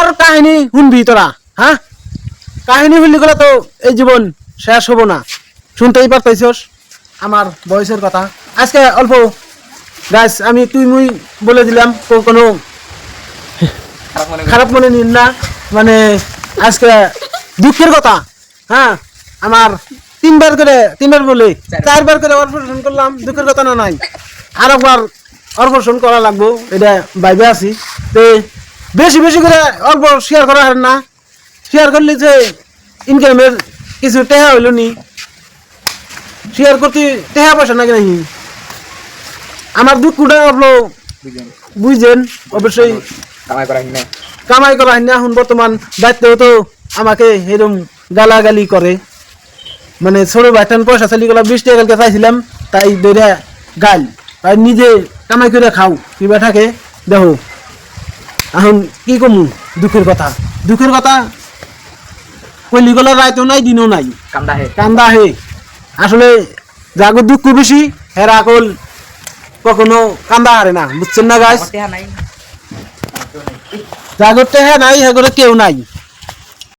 মোর কাহিনী শুনবি তোরা হ্যাঁ কাহিনী শুনলি গেলে তো এই জীবন শেষ হবো না শুনতেই পারতেছস আমার বয়সের কথা আজকে অল্প গাছ আমি তুই মুই বলে দিলাম কোনো খারাপ মনে নিন না মানে আজকে দুঃখের কথা হ্যাঁ আমার তিনবার বলে চারবার করে অপারেশন করলাম দুঃখের কথা না নাই আর একবার অপারেশন করা লাগবো এটা ভাইবে আছি তো বেশি বেশি করে অল্প শেয়ার করা হয় না শেয়ার করলে যে ইনকামের কিছু টেহা হইল নি শেয়ার করতে টেহা পয়সা নাকি নাকি আমার দুঃখটা হলো বুঝছেন অবশ্যই কামাই করা হয় না এখন বর্তমান দায়িত্বেও তো আমাকে এরকম গালাগালি করে মানে ছোট ভাইটান পয়সা চালি গেলাম 20 টাকা কালকে চাইছিলাম তাই দৌড়া গাল তাই নিজে কামাই করে খাও কিবা থাকে দেখো এখন কি কমু দুঃখের কথা কইলি গলার রাইতেও নাই দিনও নাই কান্দা হে আসলে যাগো দুঃখ বেশি হেরা আকল কখনো কান্দা হারে না বুঝছেন না গাছ জাগরতে হ্যাঁ নাই হ্যাঁ কেউ নাই